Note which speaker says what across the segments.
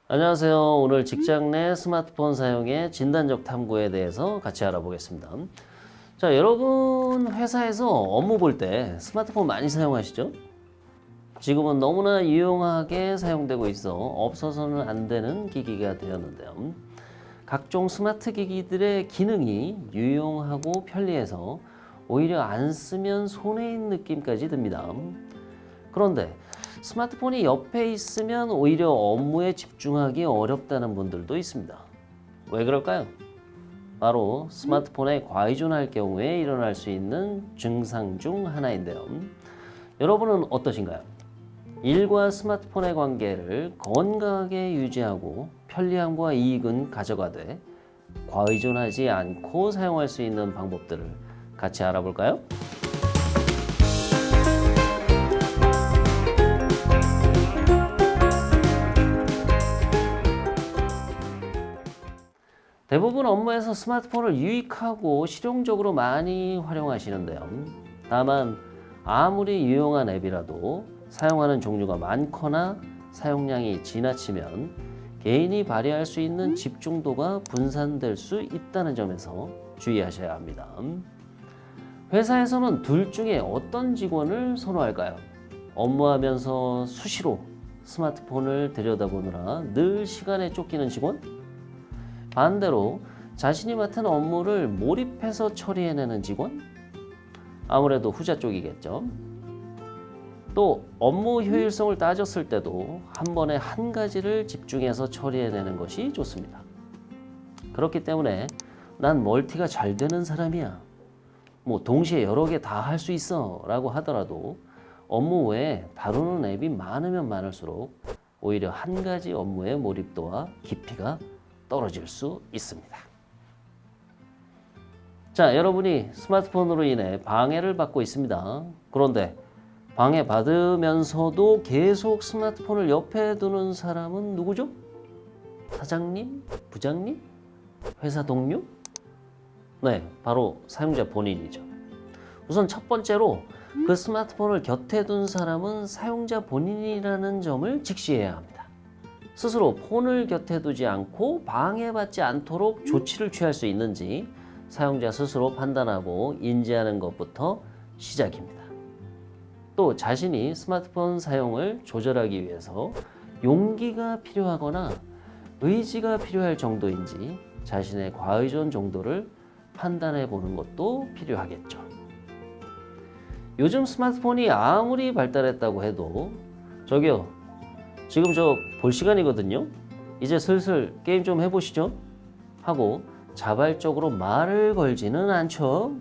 Speaker 1: 안녕하세요. 오늘 직장 내 스마트폰 사용의 진단적 탐구에 대해서 같이 알아보겠습니다. 자, 여러분 회사에서 업무 볼 때 스마트폰 많이 사용하시죠? 지금은 너무나 유용하게 사용되고 있어 없어서는 안 되는 기기가 되었는데요. 각종 스마트 기기들의 기능이 유용하고 편리해서 오히려 안 쓰면 손해인 느낌까지 듭니다. 그런데 스마트폰이 옆에 있으면 오히려 업무에 집중하기 어렵다는 분들도 있습니다. 왜 그럴까요? 바로 스마트폰에 과의존할 경우에 일어날 수 있는 증상 중 하나인데요. 여러분은 어떠신가요? 일과 스마트폰의 관계를 건강하게 유지하고 편리함과 이익은 가져가되 과의존하지 않고 사용할 수 있는 방법들을 같이 알아볼까요? 대부분 업무에서 스마트폰을 유익하고 실용적으로 많이 활용하시는데요. 다만 아무리 유용한 앱이라도 사용하는 종류가 많거나 사용량이 지나치면 개인이 발휘할 수 있는 집중도가 분산될 수 있다는 점에서 주의하셔야 합니다. 회사에서는 둘 중에 어떤 직원을 선호할까요? 업무하면서 수시로 스마트폰을 들여다보느라 늘 시간에 쫓기는 직원? 반대로 자신이 맡은 업무를 몰입해서 처리해내는 직원? 아무래도 후자 쪽이겠죠. 또 업무 효율성을 따졌을 때도 한 번에 한 가지를 집중해서 처리해내는 것이 좋습니다. 그렇기 때문에 난 멀티가 잘 되는 사람이야. 동시에 여러 개 다 할 수 있어 라고 하더라도 업무 외에 다루는 앱이 많으면 많을수록 오히려 한 가지 업무의 몰입도와 깊이가 떨어질 수 있습니다. 자, 여러분이 스마트폰으로 인해 방해를 받고 있습니다. 그런데 방해받으면서도 계속 스마트폰을 옆에 두는 사람은 누구죠? 사장님? 부장님? 회사 동료? 네, 바로 사용자 본인이죠. 우선 첫 번째로 그 스마트폰을 곁에 둔 사람은 사용자 본인이라는 점을 직시해야 합니다. 스스로 폰을 곁에 두지 않고 방해받지 않도록 조치를 취할 수 있는지 사용자 스스로 판단하고 인지하는 것부터 시작입니다. 또 자신이 스마트폰 사용을 조절하기 위해서 용기가 필요하거나 의지가 필요할 정도인지 자신의 과의존 정도를 판단해 보는 것도 필요하겠죠. 요즘 스마트폰이 아무리 발달했다고 해도 저기요, 지금 저 볼 시간이거든요. 이제 슬슬 게임 좀 해보시죠 하고 자발적으로 말을 걸지는 않죠.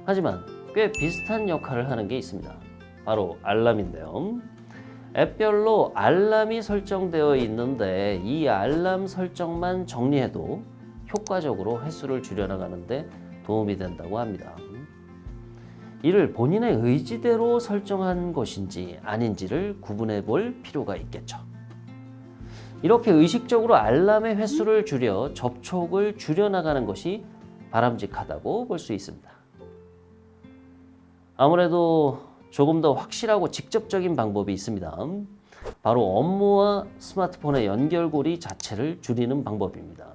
Speaker 1: 하지만 꽤 비슷한 역할을 하는 게 있습니다. 바로 알람인데요. 앱별로 알람이 설정되어 있는데 이 알람 설정만 정리해도 효과적으로 횟수를 줄여나가는데 도움이 된다고 합니다. 이를 본인의 의지대로 설정한 것인지 아닌지를 구분해 볼 필요가 있겠죠. 이렇게 의식적으로 알람의 횟수를 줄여 접촉을 줄여나가는 것이 바람직하다고 볼 수 있습니다. 아무래도 조금 더 확실하고 직접적인 방법이 있습니다. 바로 업무와 스마트폰의 연결고리 자체를 줄이는 방법입니다.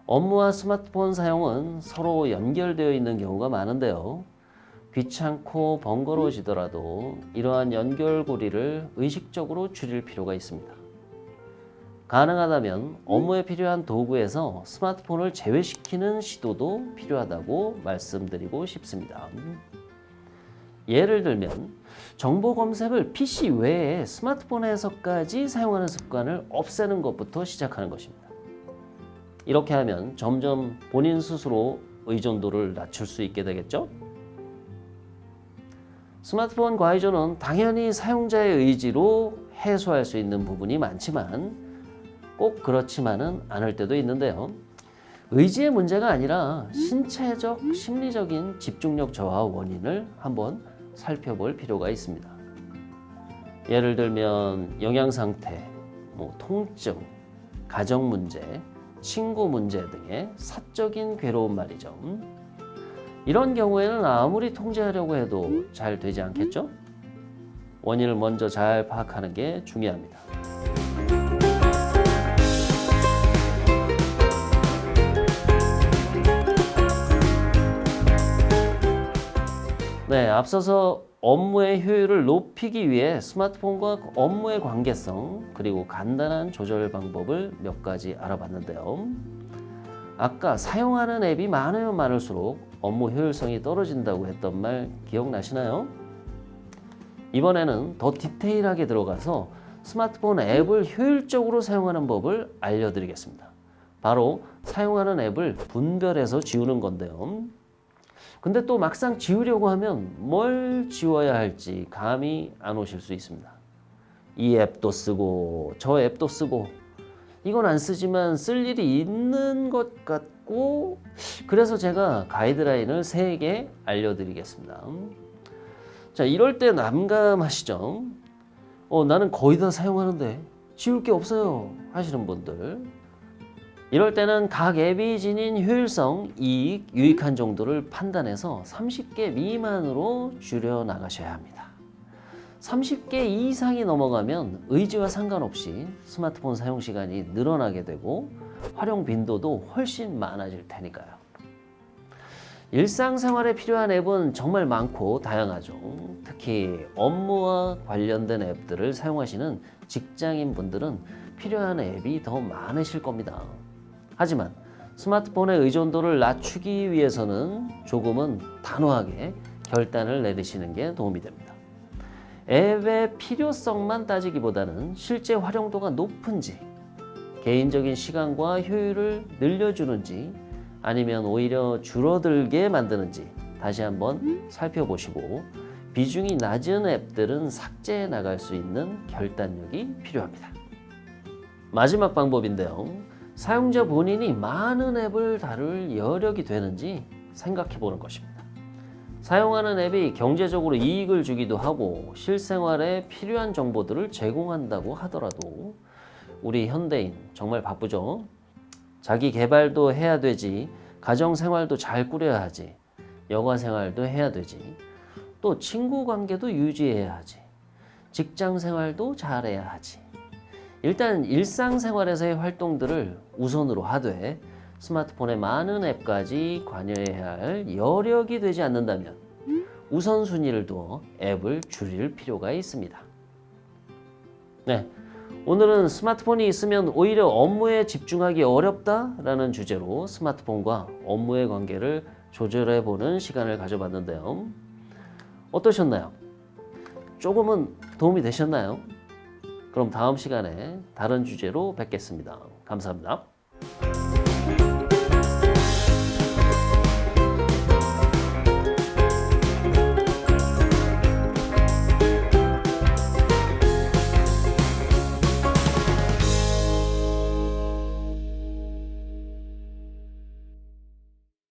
Speaker 1: 업무와 스마트폰 사용은 서로 연결되어 있는 경우가 많은데요. 귀찮고 번거로워지더라도 이러한 연결고리를 의식적으로 줄일 필요가 있습니다. 가능하다면 업무에 필요한 도구에서 스마트폰을 제외시키는 시도도 필요하다고 말씀드리고 싶습니다. 예를 들면 정보 검색을 PC 외에 스마트폰에서까지 사용하는 습관을 없애는 것부터 시작하는 것입니다. 이렇게 하면 점점 본인 스스로 의존도를 낮출 수 있게 되겠죠? 스마트폰 과의존은 당연히 사용자의 의지로 해소할 수 있는 부분이 많지만 꼭 그렇지만은 않을 때도 있는데요. 의지의 문제가 아니라 신체적, 심리적인 집중력 저하 원인을 한번 살펴볼 필요가 있습니다. 예를 들면 영양 상태, 통증, 가정 문제, 친구 문제 등의 사적인 괴로움 말이죠. 이런 경우에는 아무리 통제하려고 해도 잘 되지 않겠죠? 원인을 먼저 잘 파악하는 게 중요합니다. 앞서서 업무의 효율을 높이기 위해 스마트폰과 업무의 관계성 그리고 간단한 조절 방법을 몇 가지 알아봤는데요. 아까 사용하는 앱이 많으면 많을수록 업무 효율성이 떨어진다고 했던 말 기억나시나요? 이번에는 더 디테일하게 들어가서 스마트폰 앱을 효율적으로 사용하는 법을 알려드리겠습니다. 바로 사용하는 앱을 분별해서 지우는 건데요. 근데 또 막상 지우려고 하면 뭘 지워야 할지 감이 안 오실 수 있습니다. 이 앱도 쓰고 저 앱도 쓰고 이건 안 쓰지만 쓸 일이 있는 것 같고 그래서 제가 가이드라인을 3개 알려드리겠습니다. 자, 이럴 때 난감하시죠? 나는 거의 다 사용하는데 지울 게 없어요 하시는 분들, 이럴 때는 각 앱이 지닌 효율성, 이익, 유익한 정도를 판단해서 30개 미만으로 줄여 나가셔야 합니다. 30개 이상이 넘어가면 의지와 상관없이 스마트폰 사용 시간이 늘어나게 되고 활용 빈도도 훨씬 많아질 테니까요. 일상생활에 필요한 앱은 정말 많고 다양하죠. 특히 업무와 관련된 앱들을 사용하시는 직장인 분들은 필요한 앱이 더 많으실 겁니다. 하지만 스마트폰의 의존도를 낮추기 위해서는 조금은 단호하게 결단을 내리시는 게 도움이 됩니다. 앱의 필요성만 따지기보다는 실제 활용도가 높은지, 개인적인 시간과 효율을 늘려주는지 아니면 오히려 줄어들게 만드는지 다시 한번 살펴보시고 비중이 낮은 앱들은 삭제해 나갈 수 있는 결단력이 필요합니다. 마지막 방법인데요. 사용자 본인이 많은 앱을 다룰 여력이 되는지 생각해 보는 것입니다. 사용하는 앱이 경제적으로 이익을 주기도 하고 실생활에 필요한 정보들을 제공한다고 하더라도 우리 현대인 정말 바쁘죠? 자기 개발도 해야 되지, 가정생활도 잘 꾸려야 하지, 여가생활도 해야 되지, 또 친구 관계도 유지해야 하지, 직장생활도 잘해야 하지. 일단 일상생활에서의 활동들을 우선으로 하되 스마트폰에 많은 앱까지 관여해야 할 여력이 되지 않는다면 우선순위를 두어 앱을 줄일 필요가 있습니다. 네, 오늘은 스마트폰이 있으면 오히려 업무에 집중하기 어렵다라는 주제로 스마트폰과 업무의 관계를 조절해보는 시간을 가져봤는데요. 어떠셨나요? 조금은 도움이 되셨나요? 그럼 다음 시간에 다른 주제로 뵙겠습니다. 감사합니다.